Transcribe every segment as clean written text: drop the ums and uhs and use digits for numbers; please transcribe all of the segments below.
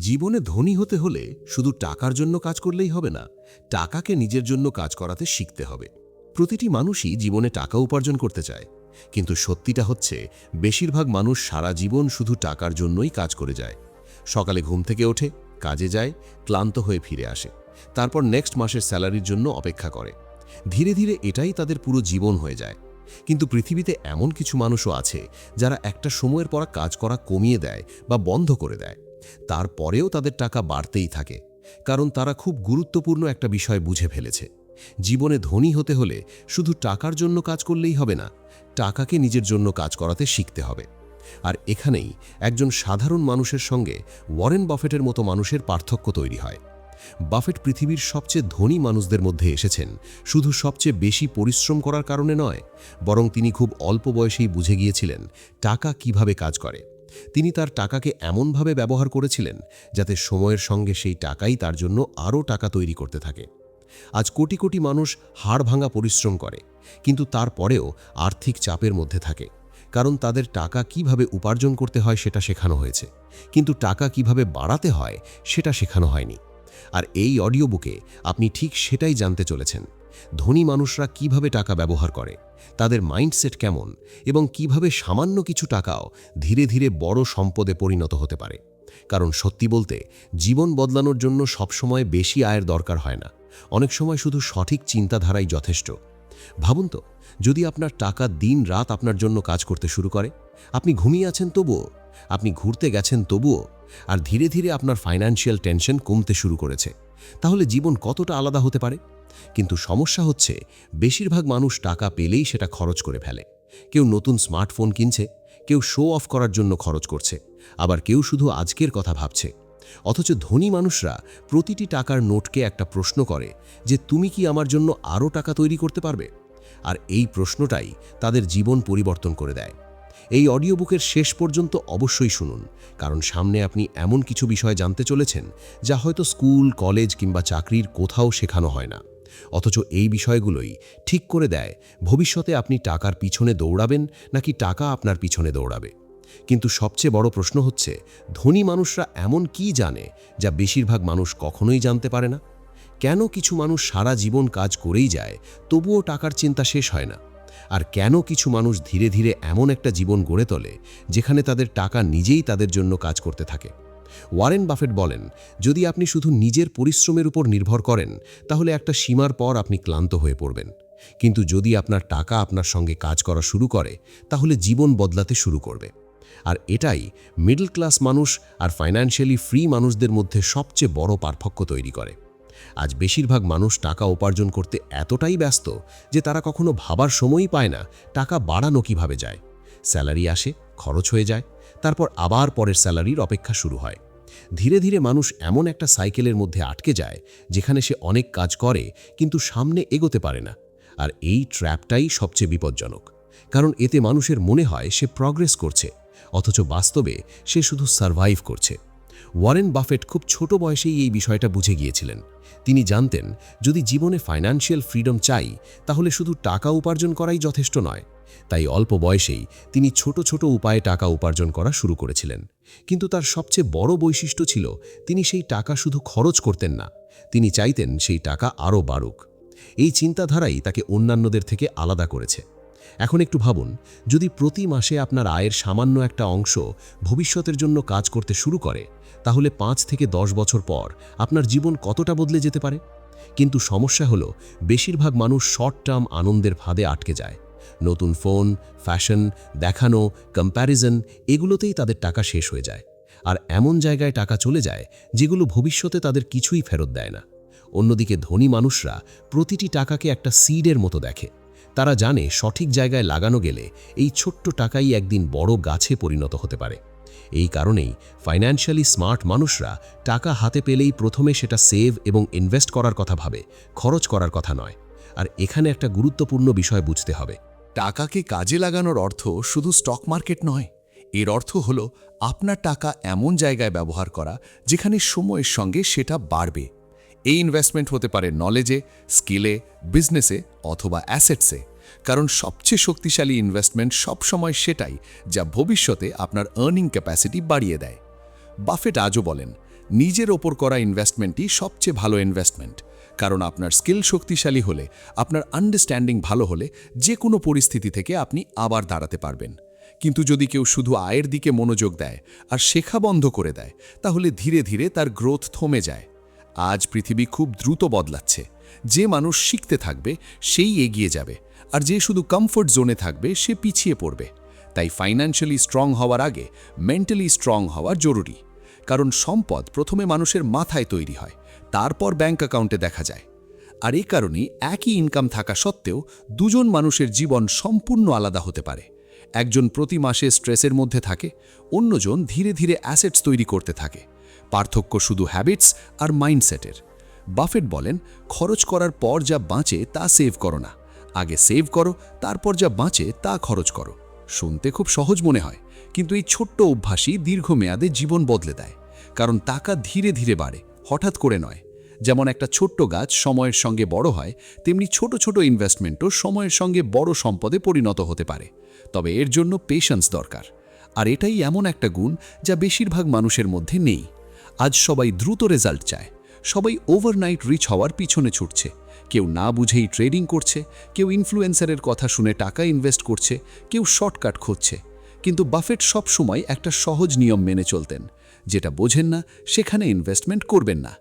জীবনে ধনী হতে হলে শুধু টাকার জন্য কাজ করলেই হবে না, টাকাকে নিজের জন্য কাজ করাতে শিখতে হবে। প্রতিটি মানুষই জীবনে টাকা উপার্জন করতে চায়, কিন্তু সত্যিটা হচ্ছে বেশিরভাগ মানুষ সারা জীবন শুধু টাকার জন্যই কাজ করে যায়। সকালে ঘুম থেকে ওঠে, কাজে যায়, ক্লান্ত হয়ে ফিরে আসে, তারপর নেক্সট মাসের স্যালারির জন্য অপেক্ষা করে। ধীরে ধীরে এটাই তাদের পুরো জীবন হয়ে যায়। কিন্তু পৃথিবীতে এমন কিছু মানুষও আছে যারা একটা সময়ের পর কাজ করা কমিয়ে দেয় বা বন্ধ করে দেয়। তারপরেও তাদের টাকা বাড়তেই থাকে, কারণ তারা খুব গুরুত্বপূর্ণ একটা বিষয় বুঝে ফেলেছে। জীবনে ধনী হতে হলে শুধু টাকার জন্য কাজ করলেই হবে না, টাকাকে নিজের জন্য কাজ করাতে শিখতে হবে। আর এখানেই একজন সাধারণ মানুষের সঙ্গে ওয়ারেন বাফেটের মতো মানুষের পার্থক্য তৈরি হয়। বাফেট পৃথিবীর সবচেয়ে ধনী মানুষদের মধ্যে এসেছেন শুধু সবচেয়ে বেশি পরিশ্রম করার কারণে নয়, বরং তিনি খুব অল্প বয়সেই বুঝে গিয়েছিলেন টাকা কিভাবে কাজ করে। তিনি তার টাকাকে এমনভাবে ব্যবহার করেছিলেন যাতে সময়ের সঙ্গে সেই টাকাই তার জন্য আরও টাকা তৈরি করতে থাকে। আজ কোটি কোটি মানুষ হাড় ভাঙা পরিশ্রম করে, কিন্তু তারপরেও আর্থিক চাপের মধ্যে থাকে, কারণ তাদের টাকা কিভাবে উপার্জন করতে হয় সেটা শেখানো হয়েছে, কিন্তু টাকা কিভাবে বাড়াতে হয় সেটা শেখানো হয়নি। আর এই অডিও বুকে আপনি ঠিক সেটাই জানতে চলেছেন। ধনী মানুষরা কিভাবে টাকা ব্যবহার করে, তাদের মাইন্ডসেট কেমন, এবং কিভাবে সামান্য কিছু টাকাও ধীরে ধীরে বড় সম্পদে পরিণত হতে পারে। কারণ সত্যি বলতে, জীবন বদলানোর জন্য সবসময় বেশি আয়ের দরকার হয় না, অনেক সময় শুধু সঠিক চিন্তাধারাই যথেষ্ট। ভাবুন তো, যদি আপনার টাকা দিন রাত আপনার জন্য কাজ করতে শুরু করে, আপনি ঘুমিয়ে আছেন তবুও, আপনি ঘুরতে গেছেন তবুও, আর ধীরে ধীরে আপনার ফাইন্যান্সিয়াল টেনশন কমতে শুরু করেছে, তাহলে জীবন কতটা আলাদা হতে পারে। কিন্তু সমস্যা হচ্ছে, বেশিরভাগ মানুষ টাকা পেলেই সেটা খরচ করে ফেলে। কেউ নতুন স্মার্টফোন কিনছে, কেউ শো অফ করার জন্য খরচ করছে, আবার কেউ শুধু আজকের কথা ভাবছে। অথচ ধনী মানুষরা প্রতিটি টাকার নোটকে একটা প্রশ্ন করে যে, তুমি কি আমার জন্য আরও টাকা তৈরি করতে পারবে? আর এই প্রশ্নটাই তাদের জীবন পরিবর্তন করে দেয়। এই অডিও বুকের শেষ পর্যন্ত অবশ্যই শুনুন, কারণ সামনে আপনি এমন কিছু বিষয় জানতে চলেছেন যা হয়তো স্কুল, কলেজ কিংবা চাকরির কোথাও শেখানো হয় না। অথচ এই বিষয়গুলোই ঠিক করে দেয় ভবিষ্যতে আপনি টাকার পিছনে দৌড়াবেন নাকি টাকা আপনার পিছনে দৌড়াবে। কিন্তু সবচেয়ে বড় প্রশ্ন হচ্ছে, ধনী মানুষরা এমন কি জানে যা বেশিরভাগ মানুষ কখনোই জানতে পারে না? কেন কিছু মানুষ সারা জীবন কাজ করেই যায়, তবুও টাকার চিন্তা শেষ হয় না? আর কেন কিছু মানুষ ধীরে ধীরে এমন একটা জীবন গড়ে তোলে যেখানে তাদের টাকা নিজেই তাদের জন্য কাজ করতে থাকে? ওয়ারেন বাফেট বলেন, যদি আপনি শুধু নিজের পরিশ্রমের উপর নির্ভর করেন, তাহলে একটা সীমার পর আপনি ক্লান্ত হয়ে পড়বেন। কিন্তু যদি আপনার টাকা আপনার সঙ্গে কাজ করা শুরু করে, তাহলে জীবন বদলাতে শুরু করবে। আর এটাই মিডল ক্লাস মানুষ আর ফাইন্যান্সিয়ালি ফ্রি মানুষদের মধ্যে সবচেয়ে বড় পার্থক্য তৈরি করে। আজ বেশিরভাগ মানুষ টাকা উপার্জন করতে এতটাই ব্যস্ত যে তারা কখনো ভাবার সময়ই পায় না টাকা বাড়ানো কিভাবে যায়। স্যালারি আসে, খরচ হয়ে যায়, তারপর আবার পরের স্যালারির অপেক্ষা শুরু হয়। ধীরে ধীরে মানুষ এমন একটা সাইকেলের মধ্যে আটকে যায় যেখানে সে অনেক কাজ করে কিন্তু সামনে এগোতে পারে না। আর এই ট্র্যাপটাই সবচেয়ে বিপজ্জনক, কারণ এতে মানুষের মনে হয় সে প্রগ্রেস করছে, অথচ বাস্তবে সে শুধু সারভাইভ করছে। ওয়ারেন বাফেট খুব ছোট বয়সেই এই বিষয়টা বুঝে গিয়েছিলেন। তিনি জানতেন, যদি জীবনে ফাইন্যান্সিয়াল ফ্রিডম চাই, তাহলে শুধু টাকা উপার্জন করাই যথেষ্ট নয়। তাই অল্প বয়সেই তিনি ছোট ছোট উপায়ে টাকা উপার্জন করা শুরু করেছিলেন। কিন্তু তার সবচেয়ে বড় বৈশিষ্ট্য ছিল, তিনি সেই টাকা শুধু খরচ করতেন না, তিনি চাইতেন সেই টাকা আরও বাড়ুক। এই চিন্তাধারাই তাকে অন্যান্যদের থেকে আলাদা করেছে। এখন একটু ভাবুন, যদি প্রতি মাসে আপনার আয়ের সামান্য একটা অংশ ভবিষ্যতের জন্য কাজ করতে শুরু করে, তাহলে 5 থেকে 10 বছর পর আপনার জীবন কতটা বদলে যেতে পারে। কিন্তু সমস্যা হলো, বেশিরভাগ মানুষ শর্ট টার্ম আনন্দের ফাঁদে আটকে যায়। নতুন ফোন, ফ্যাশন, দেখানো, কম্প্যারিজন, এগুলোতেই তাদের টাকা শেষ হয়ে যায়। আর এমন জায়গায় টাকা চলে যায় যেগুলো ভবিষ্যতে তাদের কিছুই ফেরত দেয় না। অন্যদিকে ধনী মানুষরা প্রতিটি টাকাকে একটা সিডের মতো দেখে। তারা জানে সঠিক জায়গায় লাগানো গেলে এই ছোট্ট টাকাই একদিন বড় গাছে পরিণত হতে পারে। এই কারণেই ফাইন্যান্সিয়ালি স্মার্ট মানুষরা টাকা হাতে পেলেই প্রথমে সেটা সেভ এবং ইনভেস্ট করার কথা ভাবে, খরচ করার কথা নয়। আর এখানে একটা গুরুত্বপূর্ণ বিষয় বুঝতে হবে, টাকাকে কাজে লাগানোর অর্থ শুধু স্টক মার্কেট নয়। এর অর্থ হলো আপনার টাকা এমন জায়গায় ব্যবহার করা যেখানে সময়ের সঙ্গে সেটা বাড়বে। এই ইনভেস্টমেন্ট হতে পারে নলেজে, স্কিলে, বিজনেসে অথবা অ্যাসেটসে। কারণ সবচেয়ে শক্তিশালী ইনভেস্টমেন্ট সবসময় সেটাই যা ভবিষ্যতে আপনার আর্নিং ক্যাপাসিটি বাড়িয়ে দেয়। বাফেট আজও বলেন, নিজের ওপর করা ইনভেস্টমেন্টই সবচেয়ে ভালো ইনভেস্টমেন্ট, কারণ আপনার স্কিল শক্তিশালী হলে, আপনার আন্ডারস্ট্যান্ডিং ভালো হলে যে কোনো পরিস্থিতি থেকে আপনি আবার দাঁড়াতে পারবেন। কিন্তু যদি কেউ শুধু আয়ের দিকে মনোযোগ দেয় আর শেখা বন্ধ করে দেয়, তাহলে ধীরে ধীরে তার গ্রোথ থমে যায়। আজ পৃথিবী খুব দ্রুত বদলাচ্ছে। যে মানুষ শিখতে থাকবে সেই এগিয়ে যাবে, আর যে শুধু কমফোর্ট জোনে থাকবে সে পিছিয়ে পড়বে। তাই ফাইন্যান্সিয়ালি স্ট্রং হওয়ার আগে মেন্টালি স্ট্রং হওয়া জরুরি। কারণ সম্পদ প্রথমে মানুষের মাথায় তৈরি হয়, তারপর ব্যাংক অ্যাকাউন্টে দেখা যায়। আর এই কারণেই একই ইনকাম থাকা সত্ত্বেও দুজন মানুষের জীবন সম্পূর্ণ আলাদা হতে পারে। একজন প্রতি মাসে স্ট্রেসের মধ্যে থাকে, অন্যজন ধীরে ধীরে অ্যাসেটস তৈরি করতে থাকে। পার্থক্য শুধু হ্যাবিটস আর মাইন্ডসেটের। বাফেট বলেন, খরচ করার পর যা বাঁচে তা সেভ করো না, আগে সেভ করো, তারপর যা বাঁচে তা খরচ করো। শুনতে খুব সহজ মনে হয়, কিন্তু এই ছোট্ট অভ্যাসই দীর্ঘমেয়াদে জীবন বদলে দেয়। কারণ টাকা ধীরে ধীরে বাড়ে, হঠাৎ করে নয়। যেমন একটা ছোট্ট গাছ সময়ের সঙ্গে বড় হয়, তেমনি ছোট ছোট ইনভেস্টমেন্টও সময়ের সঙ্গে বড় সম্পদে পরিণত হতে পারে। তবে এর জন্য পেশেন্স দরকার। আর এটাই এমন একটা গুণ যা বেশিরভাগ মানুষের মধ্যে নেই। আজ সবাই দ্রুত রেজাল্ট চায়, সবাই ওভারনাইট রিচ হওয়ার পিছনে ছুটছে। কেউ না বুঝেই ট্রেডিং করছে, কেউ ইনফ্লুয়েন্সারের কথা শুনে টাকা ইনভেস্ট করছে, কেউ শর্টকাট খুঁজছে। কিন্তু বাফেট সবসময় একটা সহজ নিয়ম মেনে চলতেন, যেটা বোঝেন না সেখানে ইনভেস্টমেন্ট করবেন না।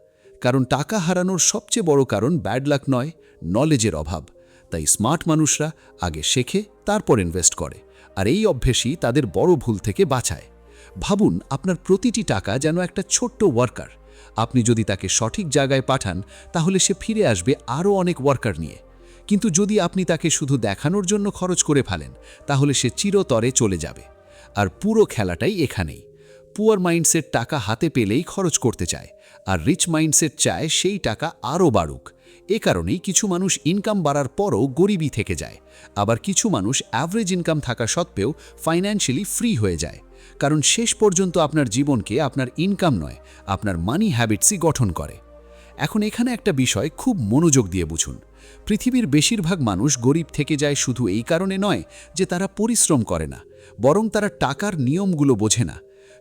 কারণ টাকা হারানোর সবচেয়ে বড় কারণ ব্যাড লাক নয়, নলেজের অভাব। তাই স্মার্ট মানুষরা আগে শেখে, তারপর ইনভেস্ট করে। আর এই অভ্যেসই তাদের বড় ভুল থেকে বাঁচায়। ভাবুন, আপনার প্রতিটি টাকা যেন একটা ছোট্ট ওয়ার্কার। আপনি যদি তাকে সঠিক জায়গায় পাঠান, তাহলে সে ফিরে আসবে আরও অনেক ওয়ার্কার নিয়ে। কিন্তু যদি আপনি তাকে শুধু দেখানোর জন্য খরচ করে ফেলেন, তাহলে সে চিরতরে চলে যাবে। আর পুরো খেলাটাই এখানেই। পুয়ার মাইন্ডসেট টাকা হাতে পেলেই খরচ করতে চায়, আর রিচ মাইন্ডসেট চায় সেই টাকা আরও বাড়ুক। এ কারণেই কিছু মানুষ ইনকাম বাড়ার পরও গরিবই থেকে যায়, আবার কিছু মানুষ অ্যাভারেজ ইনকাম থাকা সত্ত্বেও ফাইন্যান্সিয়ালি ফ্রি হয়ে যায়। কারণ শেষ পর্যন্ত আপনার জীবনকে আপনার ইনকাম নয়, আপনার মানি হ্যাবিটসই গঠন করে। এখন এখানে একটা বিষয় খুব মনোযোগ দিয়ে বুঝুন। পৃথিবীর বেশিরভাগ মানুষ গরিব থেকে যায় শুধু এই কারণে নয় যে তারা পরিশ্রম করে না, বরং তারা টাকার নিয়মগুলো বোঝে না।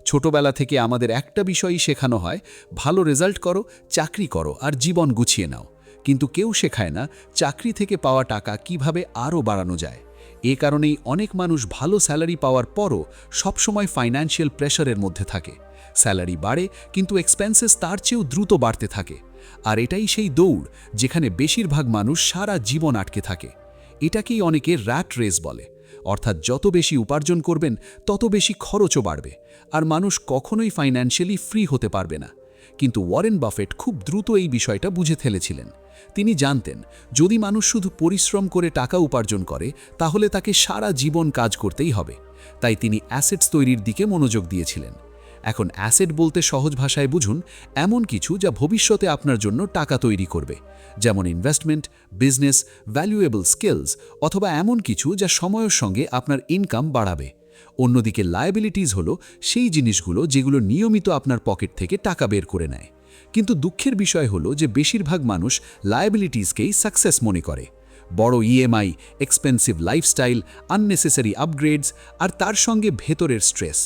ছোটবেলা থেকে আমাদের একটা বিষয়ই শেখানো হয়, ভালো রেজাল্ট করো, চাকরি করো আর জীবন গুছিয়ে নাও। কিন্তু কেউ শেখায় না চাকরি থেকে পাওয়া টাকা কিভাবে আরও বাড়ানো যায়। এ কারণেই অনেক মানুষ ভালো স্যালারি পাওয়ার পরও সবসময় ফাইন্যান্সিয়াল প্রেশারের মধ্যে থাকে। স্যালারি বাড়ে, কিন্তু এক্সপেন্সেস তার চেয়েও দ্রুত বাড়তে থাকে। আর এটাই সেই দৌড় যেখানে বেশিরভাগ মানুষ সারা জীবন আটকে থাকে। এটাকেই অনেকে র্যাট রেস বলে, অর্থাৎ যত বেশি উপার্জন করবেন তত বেশি খরচও বাড়বে, আর মানুষ কখনোই ফাইন্যান্সিয়ালি ফ্রি হতে পারবে না। কিন্তু ওয়ারেন বাফেট খুব দ্রুত এই বিষয়টা বুঝে ফেলেছিলেন। তিনি জানতেন, যদি মানুষ শুধু পরিশ্রম করে টাকা উপার্জন করে, তাহলে তাকে সারা জীবন কাজ করতেই হবে। তাই তিনি অ্যাসেটস তৈরির দিকে মনোযোগ দিয়েছিলেন। এখন অ্যাসেট বলতে সহজ ভাষায় বুঝুন এমন কিছু যা ভবিষ্যতে আপনার জন্য টাকা তৈরি করবে, যেমন ইনভেস্টমেন্ট, বিজনেস, ভ্যালুয়েবল স্কিলস, অথবা এমন কিছু যা সময়ের সঙ্গে আপনার ইনকাম বাড়াবে। অন্যদিকে লায়াবিলিটিস হলো সেই জিনিসগুলো যেগুলো নিয়মিত আপনার পকেট থেকে টাকা বের করে নেয়। কিন্তু দুঃখের বিষয় হলো যে বেশিরভাগ মানুষ লায়াবিলিটিসকেই সাকসেস মনে করে। বড় EMI, expensive lifestyle, unnecessary upgrades, আর তার সঙ্গে ভেতরের স্ট্রেস।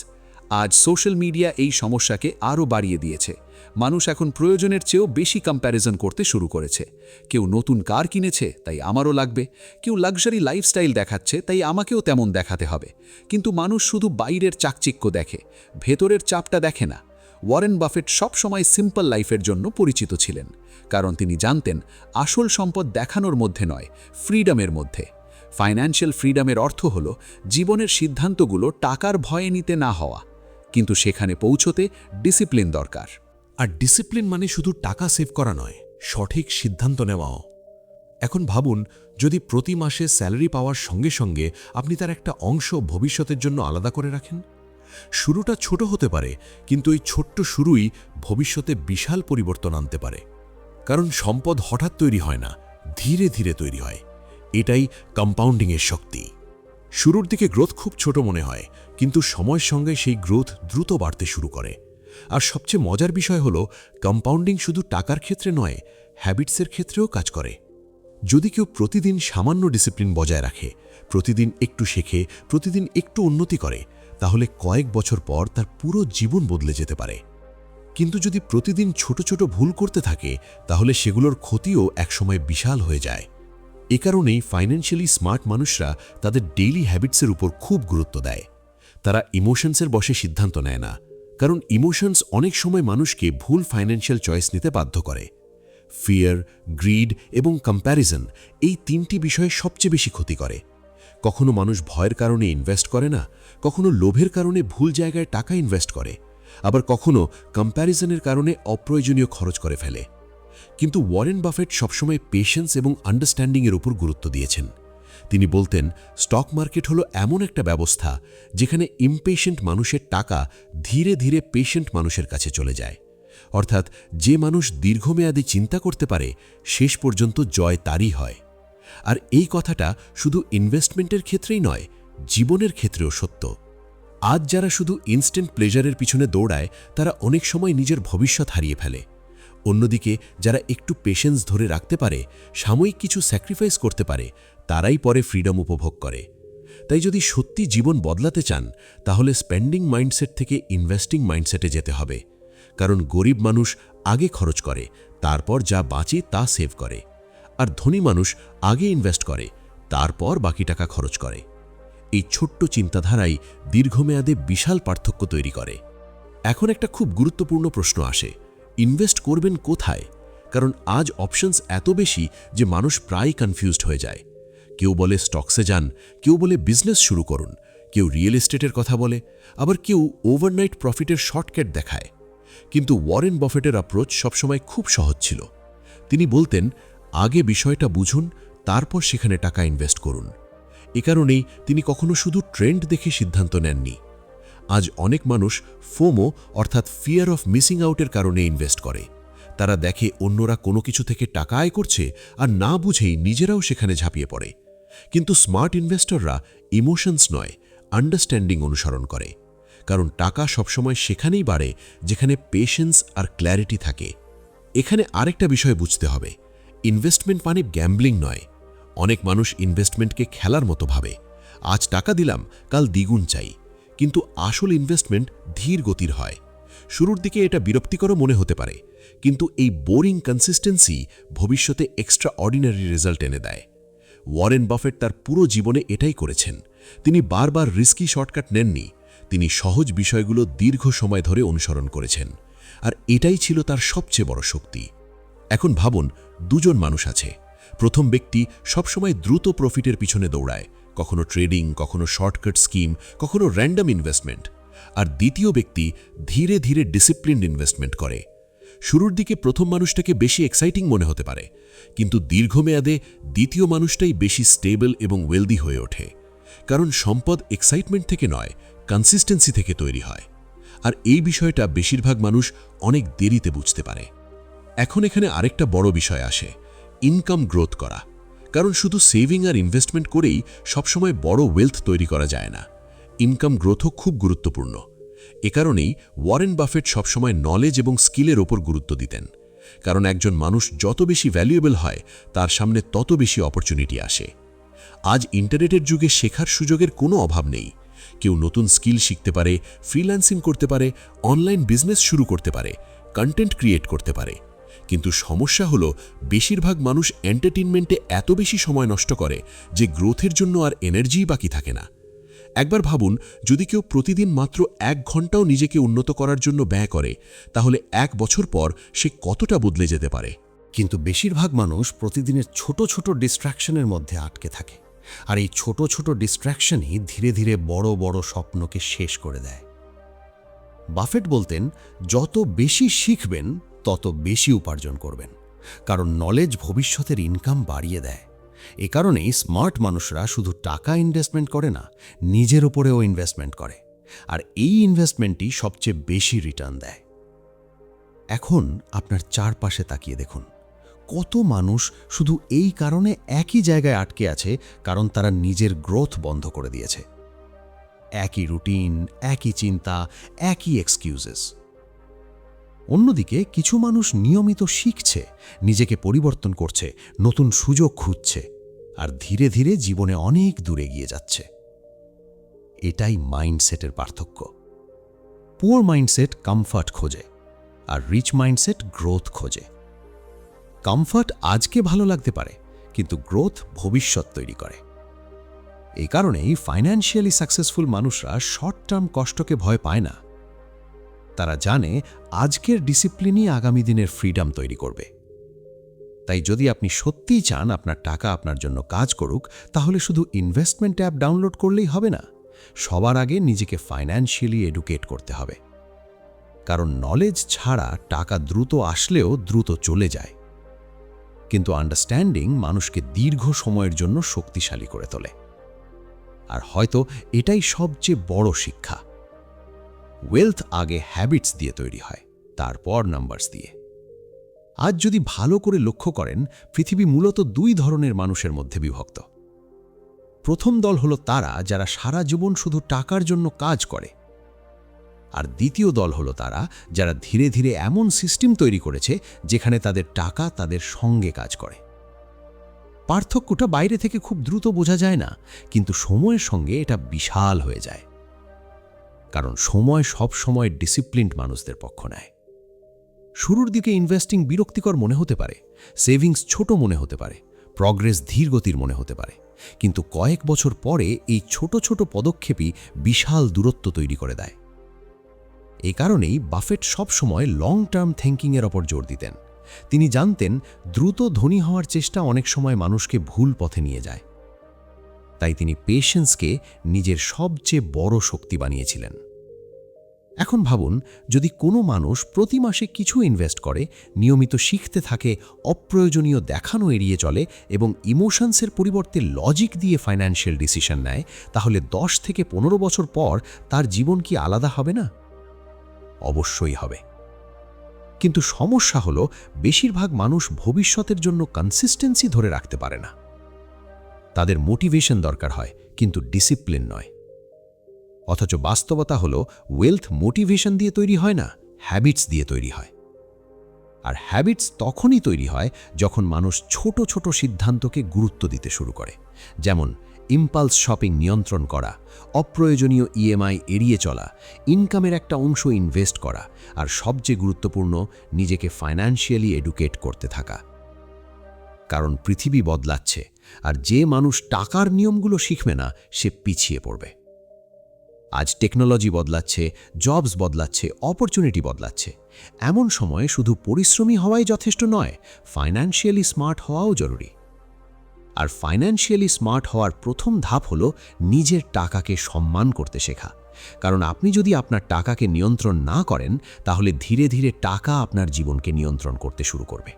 আজ সোশ্যাল মিডিয়া এই সমস্যাকে আরও বাড়িয়ে দিয়েছে। মানুষ এখন প্রয়োজনের চেয়েও বেশি কম্প্যারিজন করতে শুরু করেছে। কেউ নতুন কার কিনেছে, তাই আমারও লাগবে। কেউ লাক্সারি লাইফস্টাইল দেখাচ্ছে, তাই আমাকেও তেমন দেখাতে হবে। কিন্তু মানুষ শুধু বাইরের চাকচিক্য দেখে, ভেতরের চাপটা দেখে না। ওয়ারেন বাফেট সবসময় সিম্পল লাইফের জন্য পরিচিত ছিলেন, কারণ তিনি জানতেন আসল সম্পদ দেখানোর মধ্যে নয়, ফ্রিডমের মধ্যে। ফাইন্যান্সিয়াল ফ্রিডমের অর্থ হল জীবনের সিদ্ধান্তগুলো টাকার ভয়ে নিতে না হওয়া, কিন্তু সেখানে পৌঁছতে ডিসিপ্লিন দরকার। আর ডিসিপ্লিন মানে শুধু টাকা সেভ করা নয়, সঠিক সিদ্ধান্ত নেওয়াও। এখন ভাবুন, যদি প্রতি মাসে স্যালারি পাওয়ার সঙ্গে সঙ্গে আপনি তার একটা অংশ ভবিষ্যতের জন্য আলাদা করে রাখেন। শুরুটা ছোট হতে পারে, কিন্তু এই ছোট্ট শুরুই ভবিষ্যতে বিশাল পরিবর্তন আনতে পারে। কারণ সম্পদ হঠাৎ তৈরি হয় না, ধীরে ধীরে তৈরি হয়। এটাই কম্পাউন্ডিংয়ের শক্তি। শুরুর দিকে গ্রোথ খুব ছোট মনে হয়, কিন্তু সময়ের সঙ্গে সেই গ্রোথ দ্রুত বাড়তে শুরু করে। আর সবচেয়ে মজার বিষয় হলো, কম্পাউন্ডিং শুধু টাকার ক্ষেত্রে নয়, হ্যাবিটসের ক্ষেত্রেও কাজ করে। যদি কেউ প্রতিদিন সামান্য ডিসিপ্লিন বজায় রাখে, প্রতিদিন একটু শেখে, প্রতিদিন একটু উন্নতি করে, তাহলে কয়েক বছর পর তার পুরো জীবন বদলে যেতে পারে। কিন্তু যদি প্রতিদিন ছোট ছোট ভুল করতে থাকে তাহলে সেগুলোর ক্ষতিও একসময় বিশাল হয়ে যায়। এ কারণেই ফাইন্যান্সিয়ালি স্মার্ট মানুষরা তাদের ডেইলি হ্যাবিটসের উপর খুব গুরুত্ব দেয়। তারা ইমোশনসের বশে সিদ্ধান্ত নেয় না, কারণ ইমোশনস অনেক সময় মানুষকে ভুল ফাইন্যান্সিয়াল চয়েস নিতে বাধ্য করে। ফিয়ার, গ্রিড এবং কম্প্যারিজন এই তিনটি বিষয় সবচেয়ে বেশি ক্ষতি করে। কখনো মানুষ ভয়ের কারণে ইনভেস্ট করে না, কখনো লোভের কারণে ভুল জায়গায় টাকা ইনভেস্ট করে, আবার কখনো কম্প্যারিজনের কারণে অপ্রয়োজনীয় খরচ করে ফেলে। কিন্তু ওয়ারেন বাফেট সবসময় পেশেন্স এবং আন্ডারস্ট্যান্ডিংয়ের উপর গুরুত্ব দিয়েছেন। তিনি বলতেন, স্টক মার্কেট হলো এমন একটা ব্যবস্থা যেখানে ইমপেশেন্ট মানুষের টাকা ধীরে ধীরে পেশেন্ট মানুষের কাছে চলে যায়। অর্থাৎ যে মানুষ দীর্ঘমেয়াদী চিন্তা করতে পারে শেষ পর্যন্ত জয় তারই হয়। আর এই কথাটা শুধু ইনভেস্টমেন্টের ক্ষেত্রেই নয়, জীবনের ক্ষেত্রেও সত্য। আজ যারা শুধু ইনস্ট্যান্ট প্লেজারের পিছনে দৌড়ায় তারা অনেক সময় নিজের ভবিষ্যৎ হারিয়ে ফেলে। অন্যদিকে যারা একটু পেশেন্স ধরে রাখতে পারে, সাময়িক কিছু স্যাক্রিফাইস করতে পারে, তারাই পরে ফ্রিডম উপভোগ করে। তাই যদি সত্যি জীবন বদলাতে চান তাহলে স্পেন্ডিং মাইন্ডসেট থেকে ইনভেস্টিং মাইন্ডসেটে যেতে হবে। কারণ গরিব মানুষ আগে খরচ করে, তারপর যা বাঁচে তা সেভ করে। আর ধনী মানুষ আগে ইনভেস্ট করে, তারপর বাকি টাকা খরচ করে। এই ছোট্ট চিন্তাধারাই দীর্ঘমেয়াদে বিশাল পার্থক্য তৈরি করে। এখন একটা খুব গুরুত্বপূর্ণ প্রশ্ন আসে, ইনভেস্ট করবেন কোথায়? কারণ আজ অপশনস এত বেশি যে মানুষ প্রায় কনফিউজড হয়ে যায়। কেউ বলে স্টকসে যান, কেউ বলে বিজনেস শুরু করুন, কেউ রিয়েল এস্টেটের কথা বলে, আবার কেউ ওভারনাইট প্রফিটের শর্টকাট দেখায়। কিন্তু ওয়ারেন বাফেটের অ্যাপ্রোচ সবসময় খুব সহজ ছিল। তিনি বলতেন, আগে বিষয়টা বুঝুন, তারপর সেখানে টাকা ইনভেস্ট করুন। এ কারণেই তিনি কখনো শুধু ট্রেন্ড দেখে সিদ্ধান্ত নেননি। আজ অনেক মানুষ ফোমো অর্থাৎ ফিয়ার অফ মিসিং আউটের কারণে ইনভেস্ট করে। তারা দেখে অন্যরা কোনো কিছু থেকে টাকা আয় করছে আর না বুঝেই নিজেরাও সেখানে ঝাঁপিয়ে পড়ে। কিন্তু স্মার্ট ইনভেস্টররা ইমোশনস নয়, আন্ডারস্ট্যান্ডিং অনুসরণ করে। কারণ টাকা সবসময় সেখানেই বাড়ে যেখানে পেশেন্স আর ক্ল্যারিটি থাকে। এখানে আরেকটা বিষয় বুঝতে হবে, ইনভেস্টমেন্ট মানে গ্যাম্বলিং নয়। অনেক মানুষ ইনভেস্টমেন্টকে খেলার মতো ভাবে, আজ টাকা দিলাম, কাল দ্বিগুণ চাই। কিন্তু আসল ইনভেস্টমেন্ট ধীর গতির হয়। শুরুর দিকে এটা বিরক্তিকর মনে হতে পারে, কিন্তু এই বোরিং কনসিস্টেন্সি ভবিষ্যতে এক্সট্রা অর্ডিনারি রেজাল্ট এনে দেয়। ওয়ারেন বাফেট তার পুরো জীবনে এটাই করেছেন। তিনি বারবার রিস্কি শর্টকাট নেননি, তিনি সহজ বিষয়গুলো দীর্ঘ সময় ধরে অনুসরণ করেছেন। আর এটাই ছিল তার সবচেয়ে বড় শক্তি। এখন ভাবুন, দুজন মানুষ আছে। প্রথম ব্যক্তি সবসময় দ্রুত প্রফিটের পিছনে দৌড়ায়, কখনো ট্রেডিং, কখনো শর্টকাট স্কিম, কখনো র্যান্ডম ইনভেস্টমেন্ট। আর দ্বিতীয় ব্যক্তি ধীরে ধীরে ডিসিপ্লিনড ইনভেস্টমেন্ট করে। শুরুর দিকে প্রথম মানুষটাকে বেশি এক্সাইটিং মনে হতে পারে, কিন্তু দীর্ঘমেয়াদে দ্বিতীয় মানুষটাই বেশি স্টেবল এবং ওয়েলদি হয়ে ওঠে। কারণ সম্পদ এক্সাইটমেন্ট থেকে নয়, কনসিস্টেন্সি থেকে তৈরি হয়। আর এই বিষয়টা বেশিরভাগ মানুষ অনেক দেরিতে বুঝতে পারে। এখন এখানে আরেকটা বড় বিষয় আসে, ইনকাম গ্রোথ করা। কারণ শুধু সেভিং আর ইনভেস্টমেন্ট করেই সবসময় বড় ওয়েলথ তৈরি করা যায় না। ইনকাম গ্রোথও খুব গুরুত্বপূর্ণ। এ কারণেই ওয়ারেন বাফেট সবসময় নলেজ এবং স্কিলের ওপর গুরুত্ব দিতেন। কারণ একজন মানুষ যত বেশি ভ্যালুয়েবল হয়, তার সামনে তত বেশি অপরচুনিটি আসে। আজ ইন্টারনেটের যুগে শেখার সুযোগের কোনো অভাব নেই। কেউ নতুন স্কিল শিখতে পারে, ফ্রিল্যান্সিং করতে পারে, অনলাইন বিজনেস শুরু করতে পারে, কন্টেন্ট ক্রিয়েট করতে পারে। কিন্তু সমস্যা হলো, বেশিরভাগ মানুষ এন্টারটেইনমেন্টে এত বেশি সময় নষ্ট করে যে গ্রোথের জন্য আর এনার্জিই বাকি থাকে না। একবার ভাবুন, যদি কেউ প্রতিদিন মাত্র 1 ঘন্টাও নিজেকে উন্নত করার জন্য ব্যয় করে, তাহলে 1 বছর পর সে কতটা বদলে যেতে পারে। কিন্তু বেশিরভাগ মানুষ প্রতিদিনের ছোট ছোট ডিস্ট্র্যাকশনের মধ্যে আটকে থাকে। আর এই ছোট ছোট ডিস্ট্র্যাকশনই ধীরে ধীরে বড় বড় স্বপ্নকে শেষ করে দেয়। বাফেট বলতেন, যত বেশি শিখবেন তত বেশি উপার্জন করবেন, কারণ নলেজ ভবিষ্যতের ইনকাম বাড়িয়ে দেয়। এ কারণেই স্মার্ট মানুষরা শুধু টাকা ইনভেস্টমেন্ট করে না, নিজের উপরেও ইনভেস্টমেন্ট করে। আর এই ইনভেস্টমেন্টই সবচেয়ে বেশি রিটার্ন দেয়। এখন আপনার চারপাশে তাকিয়ে দেখুন, কত মানুষ শুধু এই কারণে একই জায়গায় আটকে আছে, কারণ তারা নিজের গ্রোথ বন্ধ করে দিয়েছে। একই রুটিন, একই চিন্তা, একই এক্সকিউজেস। অন্যদিকে কিছু মানুষ নিয়মিত শিখছে, নিজেকে পরিবর্তন করছে, নতুন সুযোগ খুঁজছে, আর ধীরে ধীরে জীবনে অনেক দূরে এগিয়ে যাচ্ছে। এটাই মাইন্ডসেটের পার্থক্য। পুয়ার মাইন্ডসেট কমফর্ট খোঁজে, আর রিচ মাইন্ডসেট গ্রোথ খোঁজে। কমফর্ট আজকে ভালো লাগতে পারে, কিন্তু গ্রোথ ভবিষ্যৎ তৈরি করে। এই কারণেই ফাইন্যান্সিয়ালি সাকসেসফুল মানুষরা শর্ট টার্ম কষ্টকে ভয় পায় না। তারা জানে আজকের ডিসিপ্লিনই আগামী দিনের ফ্রিডম তৈরি করবে। তাই যদি আপনি সত্যিই চান আপনার টাকা আপনার জন্য কাজ করুক, তাহলে শুধু ইনভেস্টমেন্ট অ্যাপ ডাউনলোড করলেই হবে না। সবার আগে নিজেকে ফাইন্যান্সিয়ালি এডুকেট করতে হবে। কারণ নলেজ ছাড়া টাকা দ্রুত আসলেও দ্রুত চলে যায়, কিন্তু আন্ডারস্ট্যান্ডিং মানুষকে দীর্ঘ সময়ের জন্য শক্তিশালী করে তোলে। আর হয়তো এটাই সবচেয়ে বড় শিক্ষা। ওয়েলথ আগে হ্যাবিটস দিয়ে তৈরি হয়, তারপর নাম্বারস দিয়ে। আজ যদি ভালো করে লক্ষ্য করেন, পৃথিবী মূলত দুই ধরনের মানুষের মধ্যে বিভক্ত। প্রথম দল হলো তারা যারা সারা জীবন শুধু টাকার জন্য কাজ করে, আর দ্বিতীয় দল হলো তারা যারা ধীরে ধীরে এমন সিস্টেম তৈরি করেছে যেখানে তাদের টাকা তাদের সঙ্গে কাজ করে। পার্থক্যটা বাইরে থেকে খুব দ্রুত বোঝা যায় না, কিন্তু সময়ের সঙ্গে এটা বিশাল হয়ে যায়। কারণ সময় সব সময় ডিসিপ্লিনড মানুষদের পক্ষ নেয়। শুরুর দিকে ইনভেস্টিং বিরক্তিকর মনে হতে পারে, সেভিংস ছোট মনে হতে পারে, প্রগ্রেস ধীরগতির মনে হতে পারে, কিন্তু কয়েক বছর পরে এই ছোট ছোট পদক্ষেপই বিশাল দূরত্ব তৈরি করে দেয়। এই কারণেই বাফেট সবসময় লং টার্ম থিঙ্কিংয়ের ওপর জোর দিতেন। তিনি জানতেন দ্রুত ধনী হওয়ার চেষ্টা অনেক সময় মানুষকে ভুল পথে নিয়ে যায়। তাই তিনি পেশেন্সকে নিজের সবচেয়ে বড় শক্তি বানিয়েছিলেন। এখন ভাবুন, যদি কোনো মানুষ প্রতি মাসে কিছু ইনভেস্ট করে, নিয়মিত শিখতে থাকে, অপ্রয়োজনীয় দেখানো এড়িয়ে চলে এবং ইমোশনসের পরিবর্তে লজিক দিয়ে ফাইন্যান্সিয়াল ডিসিশন নেয়, তাহলে 10 থেকে 15 বছর পর তার জীবন কি আলাদা হবে না? অবশ্যই হবে। কিন্তু সমস্যা হলো বেশিরভাগ মানুষ ভবিষ্যতের জন্য কনসিস্টেন্সি ধরে রাখতে পারে না। তাদের মোটিভেশন দরকার হয়, কিন্তু ডিসিপ্লিন নয়। অথচ বাস্তবতা হলো ওয়েলথ মোটিভেশন দিয়ে তৈরি হয় না, হ্যাবিটস দিয়ে তৈরি হয়। আর হ্যাবিটস তখনই তৈরি হয় যখন মানুষ ছোট ছোট সিদ্ধান্তকে গুরুত্ব দিতে শুরু করে, যেমন ইম্পালস শপিং নিয়ন্ত্রণ করা, অপ্রয়োজনীয় ইএমআই এড়িয়ে চলা, ইনকামের একটা অংশ ইনভেস্ট করা, আর সবচেয়ে গুরুত্বপূর্ণ নিজেকে ফাইন্যান্সিয়ালি এডুকেট করতে থাকা। কারণ পৃথিবী বদলাচ্ছে, আর যে মানুষ টাকার নিয়মগুলো শিখবে না সে পিছিয়ে পড়বে। আজ টেকনোলজি বদলাচ্ছে, জবস বদলাচ্ছে, অপরচুনিটি বদলাচ্ছে। এমন সময়ে শুধু পরিশ্রমী হওয়াই যথেষ্ট নয়, ফাইন্যান্সিয়ালি স্মার্ট হওয়াও জরুরি। আর ফাইন্যান্সিয়ালি স্মার্ট হওয়ার প্রথম ধাপ হলো নিজের টাকাকে সম্মান করতে শেখা। কারণ আপনি যদি আপনার টাকাকে নিয়ন্ত্রণ না করেন, তাহলে ধীরে ধীরে টাকা আপনার জীবনকে নিয়ন্ত্রণ করতে শুরু করবে।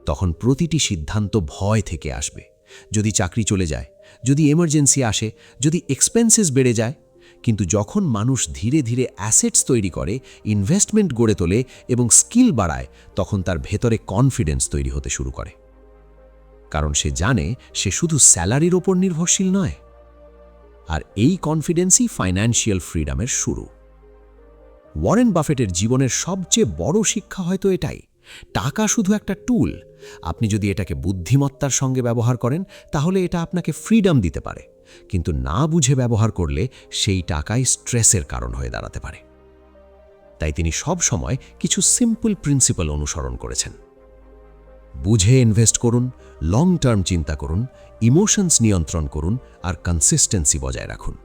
তখন প্রতিটি সিদ্ধান্ত ভয় থেকে আসবে। যদি চাকরি চলে যায়, যদি এমার্জেন্সি আসে, যদি এক্সপেন্সেস বেড়ে যায়। কিন্তু যখন মানুষ ধীরে ধীরে অ্যাসেটস তৈরি করে, ইনভেস্টমেন্ট গড়ে তোলে এবং স্কিল বাড়ায়, তখন তার ভেতরে কনফিডেন্স তৈরি হতে শুরু করে। কারণ সে জানে সে শুধু স্যালারির ওপর নির্ভরশীল নয়। আর এই কনফিডেন্সই ফাইন্যান্সিয়াল ফ্রিডমের শুরু। ওয়ারেন বাফেটের জীবনের সবচেয়ে বড় শিক্ষা হয়তো এটাই, টাকা শুধু একটা টুল। আপনি যদি এটাকে বুদ্ধিমত্তার সঙ্গে ব্যবহার করেন, তাহলে এটা আপনাকে ফ্রিডম দিতে পারে, কিন্তু না বুঝে ব্যবহার করলে সেই টাকাই স্ট্রেসের কারণ হয়ে দাঁড়াতে পারে। তাই তিনি সব সময় কিছু সিম্পল প্রিন্সিপাল অনুসরণ করেছেন। বুঝে ইনভেস্ট করুন, লং টার্ম চিন্তা করুন, ইমোশনস নিয়ন্ত্রণ করুন, আর কনসিস্টেন্সি বজায় রাখুন।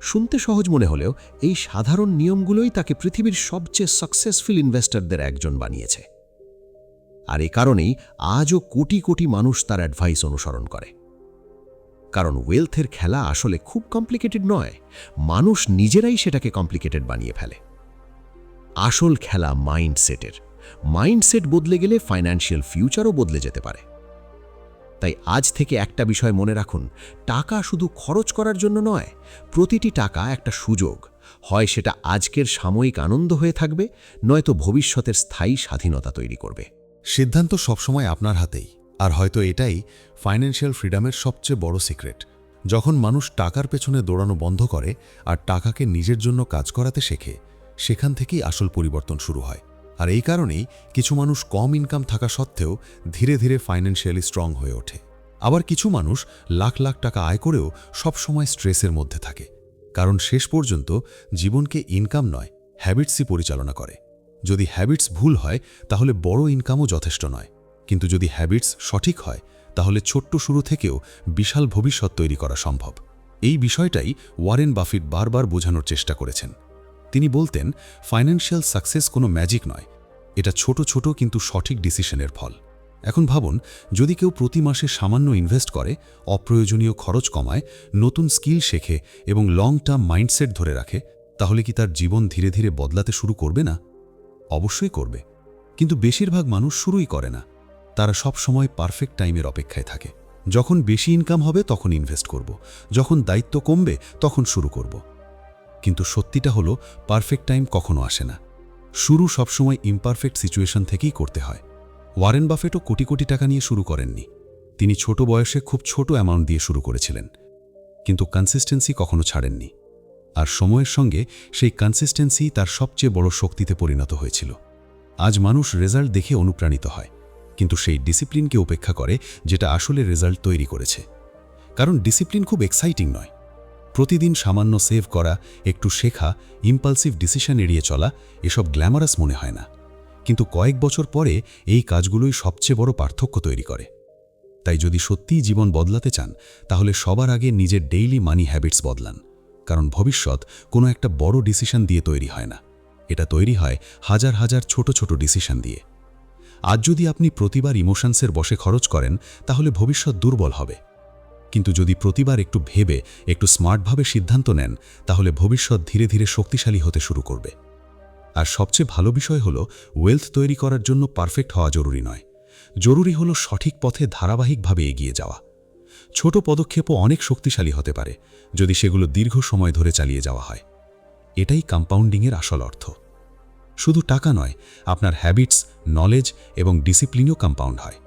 শুনতে সহজ মনে হলেও এই সাধারণ নিয়মগুলোই তাকে পৃথিবীর সবচেয়ে সাকসেসফুল ইনভেস্টরদের একজন বানিয়েছে। আর এ কারণেই আজও কোটি কোটি মানুষ তার অ্যাডভাইস অনুসরণ করে। কারণ ওয়েলথের খেলা আসলে খুব কমপ্লিকেটেড নয়, মানুষ নিজেরাই সেটাকে কমপ্লিকেটেড বানিয়ে ফেলে। আসল খেলা মাইন্ডসেটের। মাইন্ডসেট বদলে গেলে ফাইন্যান্সিয়াল ফিউচারও বদলে যেতে পারে। তাই আজ থেকে একটা বিষয় মনে রাখুন, টাকা শুধু খরচ করার জন্য নয়, প্রতিটি টাকা একটা সুযোগ। হয় সেটা আজকের সাময়িক আনন্দ হয়ে থাকবে, নয়তো ভবিষ্যতের স্থায়ী স্বাধীনতা তৈরি করবে। সিদ্ধান্ত সবসময় আপনার হাতেই। আর হয়তো এটাই ফাইন্যান্সিয়াল ফ্রিডমের সবচেয়ে বড় সিক্রেট। যখন মানুষ টাকার পেছনে দৌড়ানো বন্ধ করে আর টাকাকে নিজের জন্য কাজ করাতে শেখে, সেখান থেকেই আসল পরিবর্তন শুরু হয়। আর এই কারণেই কিছু মানুষ কম ইনকাম থাকা সত্ত্বেও ধীরে ধীরে ফাইন্যান্সিয়ালি স্ট্রং হয়ে ওঠে। আবার কিছু মানুষ লাখ লাখ টাকা আয় করেও সবসময় স্ট্রেসের মধ্যে থাকে, কারণ শেষ পর্যন্ত জীবনকে ইনকাম নয়, হ্যাবিটসই পরিচালনা করে। যদি হ্যাবিটস ভুল হয় তাহলে বড় ইনকামও যথেষ্ট নয়, কিন্তু যদি হ্যাবিটস সঠিক হয় তাহলে ছোট্ট শুরু থেকেও বিশাল ভবিষ্যৎ তৈরি করা সম্ভব। এই বিষয়টাই ওয়ারেন বাফেট বারবার বোঝানোর চেষ্টা করেছেন। তিনি বলতেন, ফাইন্যান্সিয়াল সাকসেস কোনো ম্যাজিক নয়, এটা ছোট ছোট কিন্তু সঠিক ডিসিশনের ফল। এখন ভাবুন, যদি কেউ প্রতি মাসে সামান্য ইনভেস্ট করে, অপ্রয়োজনীয় খরচ কমায়, নতুন স্কিল শেখে এবং লং টার্ম মাইন্ডসেট ধরে রাখে, তাহলে কি তার জীবন ধীরে ধীরে বদলাতে শুরু করবে না? অবশ্যই করবে। কিন্তু বেশিরভাগ মানুষ শুরুই করে না। তারা সব সময় পারফেক্ট টাইমের অপেক্ষায় থাকে। যখন বেশি ইনকাম হবে তখন ইনভেস্ট করব, যখন দায়িত্ব কমবে তখন শুরু করব। কিন্তু সত্যিটা হলো, পারফেক্ট টাইম কখনো আসে না। শুরু সবসময় ইমপারফেক্ট সিচুয়েশন থেকেই করতে হয়। ওয়ারেন বাফেটও কোটি কোটি টাকা নিয়ে শুরু করেননি। তিনি ছোট বয়সে খুব ছোট অ্যামাউন্ট দিয়ে শুরু করেছিলেন, কিন্তু কনসিস্টেন্সি কখনো ছাড়েননি। আর সময়ের সঙ্গে সেই কনসিস্টেন্সি তার সবচেয়ে বড় শক্তিতে পরিণত হয়েছিল। আজ মানুষ রেজাল্ট দেখে অনুপ্রাণিত হয়, কিন্তু সেই ডিসিপ্লিনকে উপেক্ষা করে যেটা আসলে রেজাল্ট তৈরি করেছে। কারণ ডিসিপ্লিন খুব এক্সাইটিং নয়। প্রতিদিন সামান্য সেভ করা, একটু শেখা, ইম্পালসিভ ডিসিশন এড়িয়ে চলা, এসব গ্ল্যামারাস মনে হয় না, কিন্তু কয়েক বছর পরে এই কাজগুলোই সবচেয়ে বড় পার্থক্য তৈরি করে। তাই যদি সত্যিই জীবন বদলাতে চান, তাহলে সবার আগে নিজের ডেইলি মানি হ্যাবিটস বদলান। কারণ ভবিষ্যৎ কোনো একটা বড় ডিসিশন দিয়ে তৈরি হয় না, এটা তৈরি হয় হাজার হাজার ছোট ছোট ডিসিশন দিয়ে। আজ যদি আপনি প্রতিবার ইমোশনসের বশে খরচ করেন, তাহলে ভবিষ্যৎ দুর্বল হবে। কিন্তু যদি প্রতিবার একটু ভেবে, একটু স্মার্টভাবে সিদ্ধান্ত নেন, তাহলে ভবিষ্যৎ ধীরে ধীরে শক্তিশালী হতে শুরু করবে। আর সবচেয়ে ভালো বিষয় হলো, ওয়েলথ তৈরি করার জন্য পারফেক্ট হওয়া জরুরি নয়। জরুরি হলো সঠিক পথে ধারাবাহিকভাবে এগিয়ে যাওয়া। ছোট পদক্ষেপও অনেক শক্তিশালী হতে পারে যদি সেগুলো দীর্ঘ সময় ধরে চালিয়ে যাওয়া হয়। এটাই কম্পাউন্ডিংয়ের আসল অর্থ। শুধু টাকা নয়, আপনার হ্যাবিটস, নলেজ এবং ডিসিপ্লিনও কম্পাউন্ড হয়।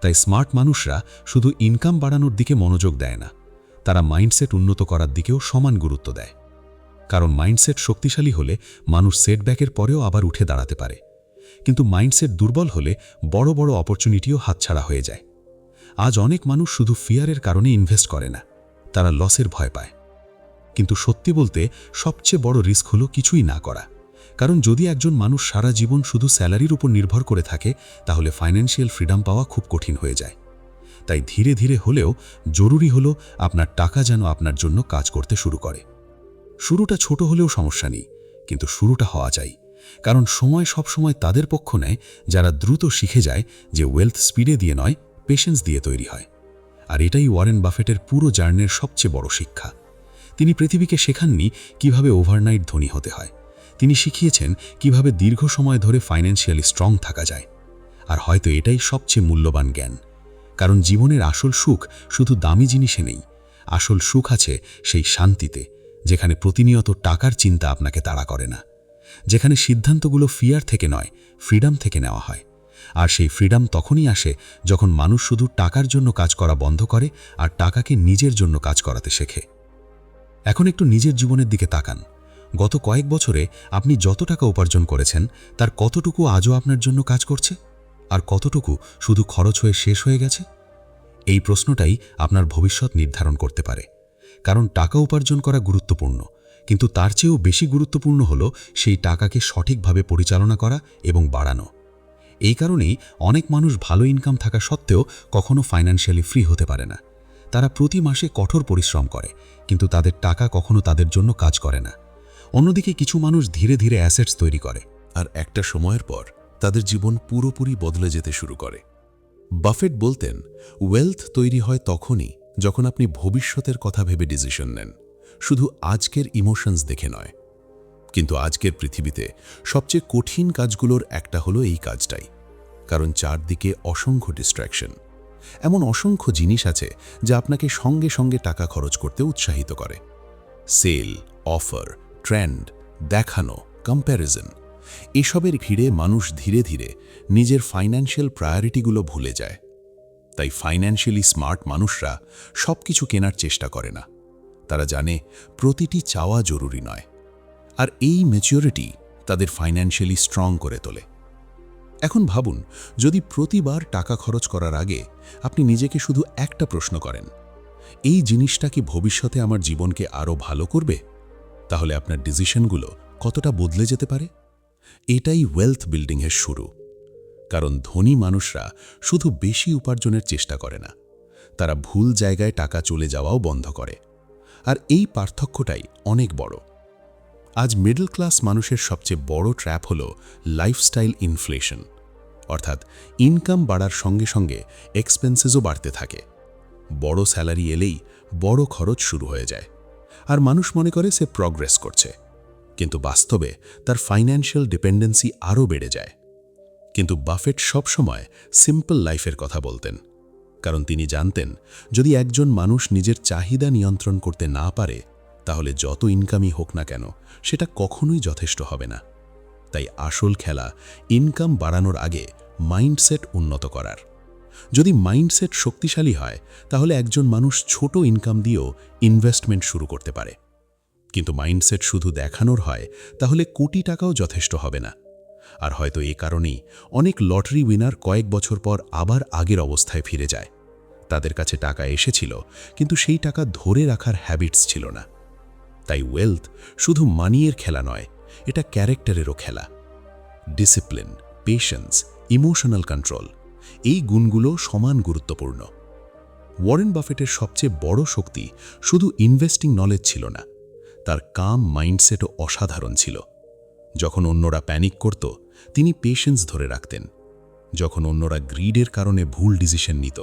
তাই স্মার্ট মানুষরা শুধু ইনকাম বাড়ানোর দিকে মনোযোগ দেয় না, তারা মাইন্ডসেট উন্নত করার দিকেও সমান গুরুত্ব দেয়। কারণ মাইন্ডসেট শক্তিশালী হলে মানুষ সেটব্যাকের পরেও আবার উঠে দাঁড়াতে পারে, কিন্তু মাইন্ডসেট দুর্বল হলে বড় বড় অপরচুনিটিও হাতছাড়া হয়ে যায়। আজ অনেক মানুষ শুধু ফিয়ারের কারণে ইনভেস্ট করে না, তারা লসের ভয় পায়। কিন্তু সত্যি বলতে সবচেয়ে বড় রিস্ক হলো কিছুই না করা। কারণ যদি একজন মানুষ সারা জীবন শুধু স্যালারির উপর নির্ভর করে থাকে, তাহলে ফাইন্যান্সিয়াল ফ্রিডম পাওয়া খুব কঠিন হয়ে যায়। তাই ধীরে ধীরে হলেও জরুরি হলো আপনার টাকা যেন আপনার জন্য কাজ করতে শুরু করে। শুরুটা ছোট হলেও সমস্যা নেই, কিন্তু শুরুটা হওয়া চাই। কারণ সময় সবসময় তাদের পক্ষ নেয় যারা দ্রুত শিখে যায় যে ওয়েলথ স্পিডে দিয়ে নয়, পেশেন্স দিয়ে তৈরি হয়। আর এটাই ওয়ারেন বাফেটের পুরো জার্নির সবচেয়ে বড় শিক্ষা। তিনি পৃথিবীকে শেখাননি কিভাবে ওভারনাইট ধনী হতে হয়, তিনি শিখিয়েছেন কিভাবে দীর্ঘ সময় ধরে ফাইন্যান্সিয়ালি স্ট্রং থাকা যায়। আর হয়তো এটাই সবচেয়ে মূল্যবান জ্ঞান। কারণ জীবনের আসল সুখ শুধু দামি জিনিসে নেই, আসল সুখ আছে সেই শান্তিতে, যেখানে প্রতিনিয়ত টাকার চিন্তা আপনাকে তাড়া করে না, যেখানে সিদ্ধান্তগুলো ফিয়ার থেকে নয়, ফ্রিডম থেকে নেওয়া হয়। আর সেই ফ্রিডম তখনই আসে যখন মানুষ শুধু টাকার জন্য কাজ করা বন্ধ করে আর টাকাকে নিজের জন্য কাজ করাতে শেখে। এখন একটু নিজের জীবনের দিকে তাকান। গত কয়েক বছরে আপনি যত টাকা উপার্জন করেছেন, তার কতটুকু আজও আপনার জন্য কাজ করছে, আর কতটুকু শুধু খরচ হয়ে শেষ হয়ে গেছে? এই প্রশ্নটাই আপনার ভবিষ্যৎ নির্ধারণ করতে পারে। কারণ টাকা উপার্জন করা গুরুত্বপূর্ণ, কিন্তু তার চেয়েও বেশি গুরুত্বপূর্ণ হলো সেই টাকাকে সঠিকভাবে পরিচালনা করা এবং বাড়ানো। এই কারণেই অনেক মানুষ ভালো ইনকাম থাকা সত্ত্বেও কখনো ফাইন্যান্সিয়ালি ফ্রি হতে পারে না। তারা প্রতি মাসে কঠোর পরিশ্রম করে, কিন্তু তাদের টাকা কখনো তাদের জন্য কাজ করে না। অন্যদিকে কিছু মানুষ ধীরে ধীরে অ্যাসেটস তৈরি করে, আর একটা সময়ের পর তাদের জীবন পুরোপুরি বদলে যেতে শুরু করে। বাফেট বলতেন, ওয়েলথ তৈরি হয় তখনই যখন আপনি ভবিষ্যতের কথা ভেবে ডিসিশন নেন, শুধু আজকের ইমোশনস দেখে নয়। কিন্তু আজকের পৃথিবীতে সবচেয়ে কঠিন কাজগুলোর একটা হলো এই কাজটাই। কারণ চারদিকে অসংখ্য ডিস্ট্র্যাকশন, এমন অসংখ্য জিনিস আছে যা আপনাকে সঙ্গে সঙ্গে টাকা খরচ করতে উৎসাহিত করে। সেল, অফার, ট্রেন্ড, দেখানো, কম্প্যারিজন, এসবের ভিড়ে মানুষ ধীরে ধীরে নিজের ফাইন্যান্সিয়াল প্রায়োরিটিগুলো ভুলে যায়। তাই ফাইন্যান্সিয়ালি স্মার্ট মানুষরা সবকিছু কেনার চেষ্টা করে না। তারা জানে প্রতিটি চাওয়া জরুরি নয়। আর এই ম্যাচিউরিটি তাদের ফাইন্যান্সিয়ালি স্ট্রং করে তোলে। এখন ভাবুন, যদি প্রতিবার টাকা খরচ করার আগে আপনি নিজেকে শুধু একটা প্রশ্ন করেন, এই জিনিসটা কি ভবিষ্যতে আমার জীবনকে আরও ভালো করবে, তাহলে আপনার ডিসিশনগুলো কতটা বদলে যেতে পারে। এটাই ওয়েলথ বিল্ডিংয়ের শুরু। কারণ ধনী মানুষরা শুধু বেশি উপার্জনের চেষ্টা করে না, তারা ভুল জায়গায় টাকা চলে যাওয়াও বন্ধ করে। আর এই পার্থক্যটাই অনেক বড়। আজ মিডল ক্লাস মানুষের সবচেয়ে বড় ট্র্যাপ হল লাইফস্টাইল ইনফ্লেশন, অর্থাৎ ইনকাম বাড়ার সঙ্গে সঙ্গে এক্সপেন্সেসও বাড়তে থাকে। বড় স্যালারি এলেই বড় খরচ শুরু হয়ে যায়, আর মানুষ মনে করে সে প্রগ্রেস করছে, কিন্তু বাস্তবে তার ফাইন্যান্সিয়াল ডিপেন্ডেন্সি আরও বেড়ে যায়। কিন্তু বাফেট সবসময় সিম্পল লাইফের কথা বলতেন, কারণ তিনি জানতেন যদি একজন মানুষ নিজের চাহিদা নিয়ন্ত্রণ করতে না পারে, তাহলে যত ইনকামই হোক না কেন সেটা কখনোই যথেষ্ট হবে না। তাই আসল খেলা ইনকাম বাড়ানোর আগে মাইন্ডসেট উন্নত করার। যদি মাইন্ডসেট শক্তিশালী হয়, তাহলে একজন মানুষ ছোট ইনকাম দিয়েও ইনভেস্টমেন্ট শুরু করতে পারে। কিন্তু মাইন্ডসেট শুধু দেখানোর হয়, তাহলে কোটি টাকাও যথেষ্ট হবে না। আর হয়তো এ কারণেই অনেক লটারি উইনার কয়েক বছর পর আবার আগের অবস্থায় ফিরে যায়। তাদের কাছে টাকা এসেছিল, কিন্তু সেই টাকা ধরে রাখার হ্যাবিটস ছিল না। তাই ওয়েলথ শুধু মানিয়ের খেলা নয়, এটা ক্যারেক্টারেরও খেলা। ডিসিপ্লিন, পেশেন্স, ইমোশনাল কন্ট্রোল, এই গুণগুলো সমান গুরুত্বপূর্ণ। ওয়ারেন বাফেটের সবচেয়ে বড় শক্তি শুধু ইনভেস্টিং নলেজ ছিল না, তার কাম মাইন্ডসেটও অসাধারণ ছিল। যখন অন্যরা প্যানিক করত, তিনি পেশেন্স ধরে রাখতেন। যখন অন্যরা গ্রিডের কারণে ভুল ডিসিশন নিত,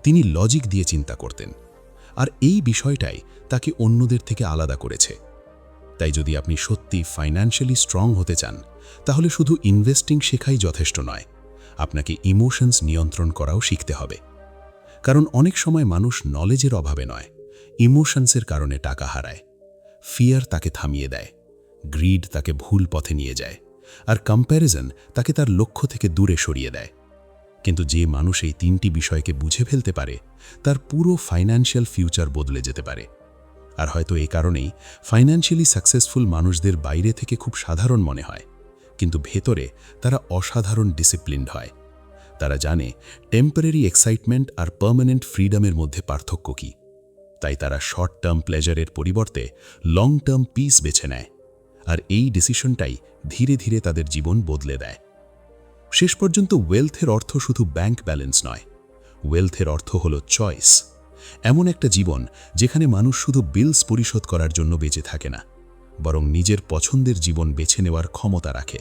তিনি লজিক দিয়ে চিন্তা করতেন। আর এই বিষয়টাই তাকে অন্যদের থেকে আলাদা করেছে। তাই যদি আপনি সত্যি ফাইন্যান্সিয়ালি স্ট্রং হতে চান, তাহলে শুধু ইনভেস্টিং শেখাই যথেষ্ট নয়, আপনাকে ইমোশনস নিয়ন্ত্রণ করাও শিখতে হবে। কারণ অনেক সময় মানুষ নলেজের অভাবে নয়, ইমোশনসের কারণে টাকা হারায়। ফিয়ার তাকে থামিয়ে দেয়, গ্রিড তাকে ভুল পথে নিয়ে যায়, আর কম্প্যারিজন তাকে তার লক্ষ্য থেকে দূরে সরিয়ে দেয়। কিন্তু যে মানুষ এই তিনটি বিষয়কে বুঝে ফেলতে পারে, তার পুরো ফাইন্যান্সিয়াল ফিউচার বদলে যেতে পারে। আর হয়তো এই কারণেই ফাইন্যান্সিয়ালি সাকসেসফুল মানুষদের বাইরে থেকে খুব সাধারণ মনে হয়, কিন্তু ভেতরে তারা অসাধারণ ডিসিপ্লিনড হয়। তারা জানে টেম্পোরারি এক্সাইটমেন্ট আর পার্মানেন্ট ফ্রিডমের মধ্যে পার্থক্য কী। তাই তারা শর্ট টার্ম প্লেজারের পরিবর্তে লং টার্ম পিস বেছে নেয়, আর এই ডিসিশনটাই ধীরে ধীরে তাদের জীবন বদলে দেয়। শেষ পর্যন্ত ওয়েলথের অর্থ শুধু ব্যাংক ব্যালেন্স নয়, ওয়েলথের অর্থ হল চয়েস। এমন একটা জীবন যেখানে মানুষ শুধু বিলস পরিশোধ করার জন্য বেঁচে থাকে না, বরং নিজের পছন্দের জীবন বেছে নেওয়ার ক্ষমতা রাখে।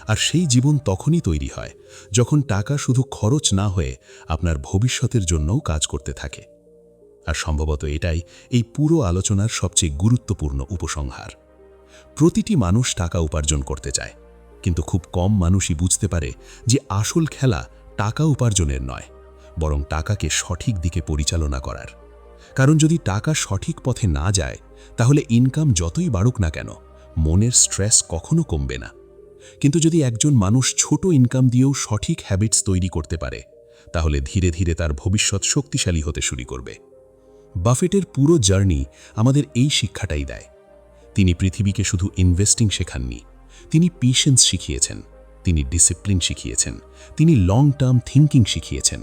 আর সেই জীবন তখনই তৈরি হয় যখন টাকা শুধু খরচ না হয়ে আপনার ভবিষ্যতের জন্যও কাজ করতে থাকে। আর সম্ভবত এটাই এই পুরো আলোচনার সবচেয়ে গুরুত্বপূর্ণ উপসংহার। প্রতিটি মানুষ টাকা উপার্জন করতে চায়, কিন্তু খুব কম মানুষই বুঝতে পারে যে আসল খেলা টাকা উপার্জনের নয়, বরং টাকাকে সঠিক দিকে পরিচালনা করার। কারণ যদি টাকা সঠিক পথে না যায়, তাহলে ইনকাম যতই বাড়ুক না কেন, মনের স্ট্রেস কখনো কমবে না। কিন্তু যদি একজন মানুষ ছোট ইনকাম দিয়েও সঠিক হ্যাবিটস তৈরি করতে পারে, তাহলে ধীরে ধীরে তার ভবিষ্যৎ শক্তিশালী হতে শুরু করবে। বাফেটের পুরো জার্নি আমাদের এই শিক্ষাটাই দেয়। তিনি পৃথিবীকে শুধু ইনভেস্টিং শেখাননি, তিনি পেশেন্স শিখিয়েছেন, তিনি ডিসিপ্লিন শিখিয়েছেন, তিনি লং টার্ম থিঙ্কিং শিখিয়েছেন।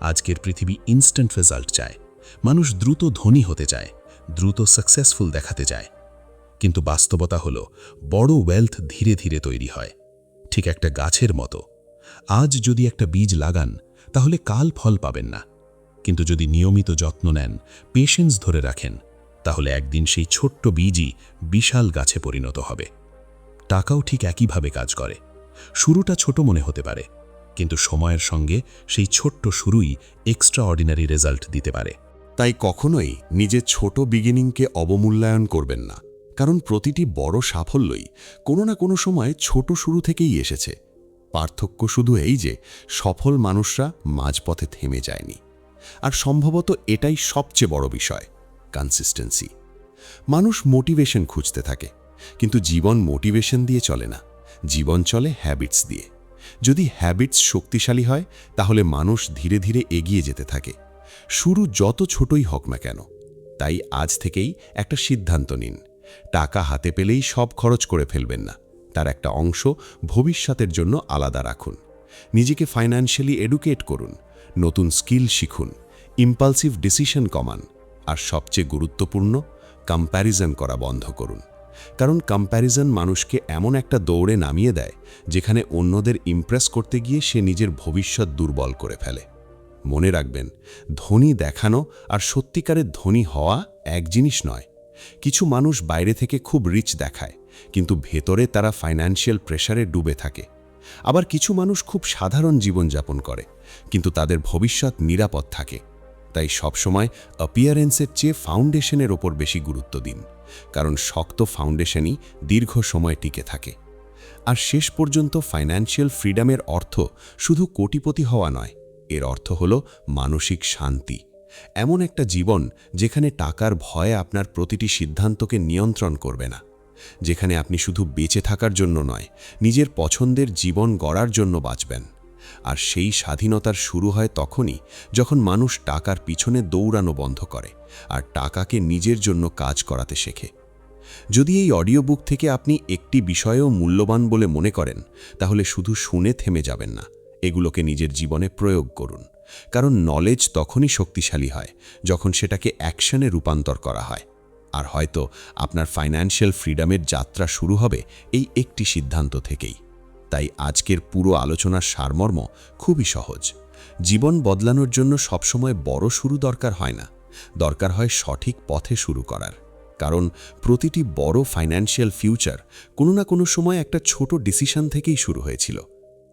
আজকের পৃথিবী ইনস্ট্যান্ট রেজাল্ট চায়, মানুষ দ্রুত ধনী হতে চায়, দ্রুত সাকসেসফুল দেখাতে চায়। কিন্তু বাস্তবতা হলো বড় ওয়েলথ ধীরে ধীরে তৈরি হয়, ঠিক একটা গাছের মতো। আজ যদি একটা বীজ লাগান, তাহলে কাল ফল পাবেন না, কিন্তু যদি নিয়মিত যত্ন নেন, পেশেন্স ধরে রাখেন, তাহলে একদিন সেই ছোট্ট বীজই বিশাল গাছে পরিণত হবে। টাকাও ঠিক একইভাবে কাজ করে। শুরুটা ছোট মনে হতে পারে, কিন্তু সময়ের সঙ্গে সেই ছোট্ট শুরুই এক্সট্রা অর্ডিনারি রেজাল্ট দিতে পারে। তাই কখনোই নিজের ছোট বিগিনিংকে অবমূল্যায়ন করবেন না, কারণ প্রতিটি বড় সাফল্যই কোনো না কোনো সময় ছোট শুরু থেকেই এসেছে। পার্থক্য শুধু এই যে সফল মানুষরা মাঝপথে থেমে যায়নি। আর সম্ভবত এটাই সবচেয়ে বড় বিষয়, কনসিস্টেন্সি। মানুষ মোটিভেশন খুঁজতে থাকে, কিন্তু জীবন মোটিভেশন দিয়ে চলে না, জীবন চলে হ্যাবিটস দিয়ে। যদি হ্যাবিটস শক্তিশালী হয়, তাহলে মানুষ ধীরে ধীরে এগিয়ে যেতে থাকে, শুরু যত ছোটই হোক না কেন। তাই আজ থেকেই একটা সিদ্ধান্ত নিন, টাকা হাতে পেলেই সব খরচ করে ফেলবেন না, তার একটা অংশ ভবিষ্যতের জন্য আলাদা রাখুন। নিজেকে ফাইন্যান্সিয়ালি এডুকেট করুন, নতুন স্কিল শিখুন, ইম্পালসিভ ডিসিশন কমান, আর সবচেয়ে গুরুত্বপূর্ণ, কম্প্যারিজন করা বন্ধ করুন। কারণ কম্প্যারিজন মানুষকে এমন একটা দৌড়ে নামিয়ে দেয় যেখানে অন্যদের ইমপ্রেস করতে গিয়ে সে নিজের ভবিষ্যৎ দুর্বল করে ফেলে। মনে রাখবেন, ধনী দেখানো আর সত্যিকারের ধনী হওয়া এক জিনিস নয়। কিছু মানুষ বাইরে থেকে খুব রিচ দেখায়, কিন্তু ভেতরে তারা ফাইন্যান্সিয়াল প্রেসারে ডুবে থাকে। আবার কিছু মানুষ খুব সাধারণ জীবনযাপন করে, কিন্তু তাদের ভবিষ্যৎ নিরাপদ থাকে। তাই সবসময় অ্যাপিয়ারেন্সের চেয়ে ফাউন্ডেশনের ওপর বেশি গুরুত্ব দিন, কারণ শক্ত ফাউন্ডেশনই দীর্ঘ সময় টিকে থাকে। আর শেষ পর্যন্ত ফাইন্যান্সিয়াল ফ্রিডমের অর্থ শুধু কোটিপতি হওয়া নয়, এর অর্থ হল মানসিক শান্তি। এমন একটা জীবন যেখানে টাকার ভয় আপনার প্রতিটি সিদ্ধান্তকে নিয়ন্ত্রণ করবে না, যেখানে আপনি শুধু বেঁচে থাকার জন্য নয়, নিজের পছন্দের জীবন গড়ার জন্য বাঁচবেন। আর সেই স্বাধীনতার শুরু হয় তখনই যখন মানুষ টাকার পিছনে দৌড়ানো বন্ধ করে আর টাকাকে নিজের জন্য কাজ করাতে শেখে। যদি এই অডিও বুক থেকে আপনি একটি বিষয়েও মূল্যবান বলে মনে করেন, তাহলে শুধু শুনে থেমে যাবেন না, এগুলোকে নিজের জীবনে প্রয়োগ করুন। কারণ নলেজ তখনই শক্তিশালী হয় যখন সেটাকে অ্যাকশনে রূপান্তর করা হয়। আর হয়তো আপনার ফাইন্যান্সিয়াল ফ্রিডমের যাত্রা শুরু হবে এই একটি সিদ্ধান্ত থেকেই। তাই আজকের পুরো আলোচনার সারমর্ম খুবই সহজ। জীবন বদলানোর জন্য সবসময় বড় শুরু দরকার হয় না, দরকার হয় সঠিক পথে শুরু করার। কারণ প্রতিটি বড় ফাইন্যান্সিয়াল ফিউচার কোনো না কোনো সময় একটা ছোট ডিসিশন থেকেই শুরু হয়েছিল।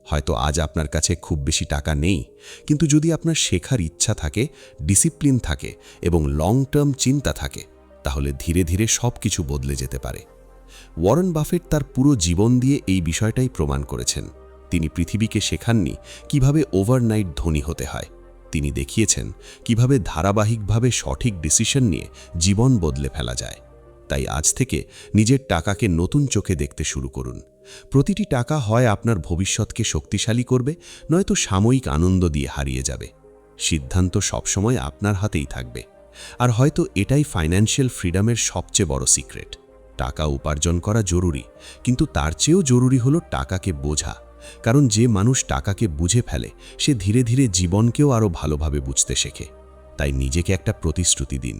হয়তো আজ আপনার কাছে খুব বেশি টাকা নেই, কিন্তু যদি আপনার শেখার ইচ্ছা থাকে, ডিসিপ্লিন থাকে এবং লং টার্ম চিন্তা থাকে, তাহলে ধীরে ধীরে সব কিছু বদলে যেতে পারে। ওয়ারেন বাফেট তার পুরো জীবন দিয়ে এই বিষয়টাই প্রমাণ করেছেন। তিনি পৃথিবীকে শেখাননি কিভাবে ওভারনাইট ধনী হতে হয়, তিনি দেখিয়েছেন কিভাবে ধারাবাহিকভাবে সঠিক ডিসিশন নিয়ে জীবন বদলে ফেলা যায়। তাই আজ থেকে নিজের টাকাকে নতুন চোখে দেখতে শুরু করুন। প্রতিটি টাকা হয় আপনার ভবিষ্যৎকে শক্তিশালী করবে, নয়তো সাময়িক আনন্দ দিয়ে হারিয়ে যাবে। সিদ্ধান্ত সবসময় আপনার হাতেই থাকবে। আর হয়তো এটাই ফাইন্যান্সিয়াল ফ্রিডমের সবচেয়ে বড় সিক্রেট। টাকা উপার্জন করা জরুরি, কিন্তু তার চেয়েও জরুরি হলো টাকাকে বোঝা। কারণ যে মানুষ টাকাকে বুঝে ফেলে, সে ধীরে ধীরে জীবনকেও আরও ভালোভাবে বুঝতে শেখে। তাই নিজেকে একটা প্রতিশ্রুতি দিন,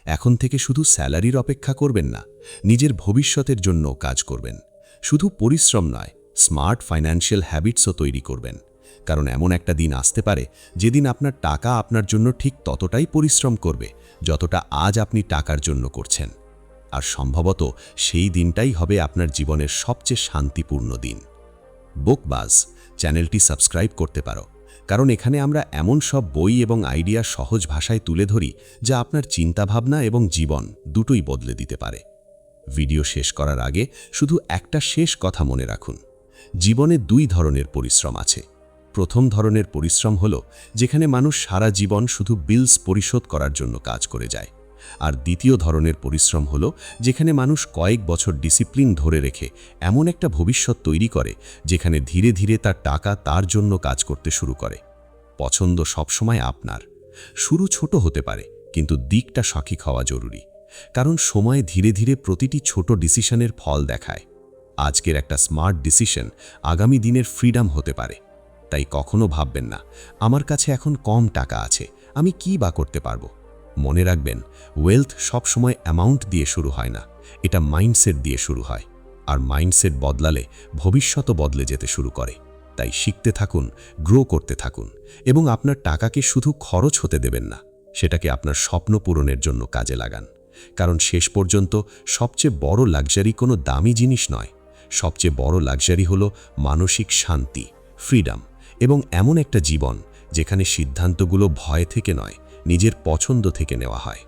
এখন থেকে শুধু স্যালারির অপেক্ষা করবেন না, নিজের ভবিষ্যতের জন্য কাজ করবেন। শুধু পরিশ্রম নয়, স্মার্ট ফাইন্যান্সিয়াল হ্যাবিটসও তৈরি করবেন। কারণ এমন একটা দিন আসতে পারে যেদিন আপনার টাকা আপনার জন্য ঠিক ততটাই পরিশ্রম করবে যতটা আজ আপনি টাকার জন্য করছেন। আর সম্ভবত সেই দিনটাই হবে আপনার জীবনের সবচেয়ে শান্তিপূর্ণ দিন। বুকবাজ চ্যানেলটি সাবস্ক্রাইব করতে পারো, কারণ এখানে আমরা এমন সব বই এবং আইডিয়া সহজ ভাষায় তুলে ধরি যা আপনার চিন্তাভাবনা এবং জীবন দুটোই বদলে দিতে পারে। ভিডিও শেষ করার আগে শুধু একটা শেষ কথা মনে রাখুন, জীবনে দুই ধরনের পরিশ্রম আছে। প্রথম ধরনের পরিশ্রম হলো যেখানে মানুষ সারা জীবন শুধু বিলস পরিশোধ করার জন্য কাজ করে যায়। আর দ্বিতীয় ধরনের পরিশ্রম হলো যেখানে মানুষ কয়েক বছর ডিসিপ্লিন ধরে রেখে এমন একটা ভবিষ্যৎ তৈরি করে যেখানে ধীরে ধীরে তার টাকা তার জন্য কাজ করতে শুরু করে। পছন্দ সবসময় আপনার। শুরু ছোট হতে পারে, কিন্তু দিকটা সঠিক হওয়া জরুরি। কারণ সময় ধীরে ধীরে প্রতিটি ছোট ডিসিশনের ফল দেখায়। আজকের একটা স্মার্ট ডিসিশন আগামী দিনের ফ্রিডম হতে পারে। তাই কখনো ভাববেন না, আমার কাছে এখন কম টাকা আছে, আমি কি বা করতে পারবো। মনে রাখবেন, ওয়েলথ সবসময় অ্যামাউন্ট দিয়ে শুরু হয় না, এটা মাইন্ডসেট দিয়ে শুরু হয়। আর মাইন্ডসেট বদলালে ভবিষ্যৎও বদলে যেতে শুরু করে। তাই শিখতে থাকুন, গ্রো করতে থাকুন এবং আপনার টাকাকে শুধু খরচ হতে দেবেন না, সেটাকে আপনার স্বপ্ন পূরণের জন্য কাজে লাগান। কারণ শেষ পর্যন্ত সবচেয়ে বড় লাক্সারি কোনো দামি জিনিস নয়, সবচেয়ে বড় লাক্সারি হলো মানসিক শান্তি, ফ্রিডম এবং এমন একটা জীবন যেখানে সিদ্ধান্তগুলো ভয় থেকে নয়, নিজের পছন্দ থেকে নেওয়া হয়।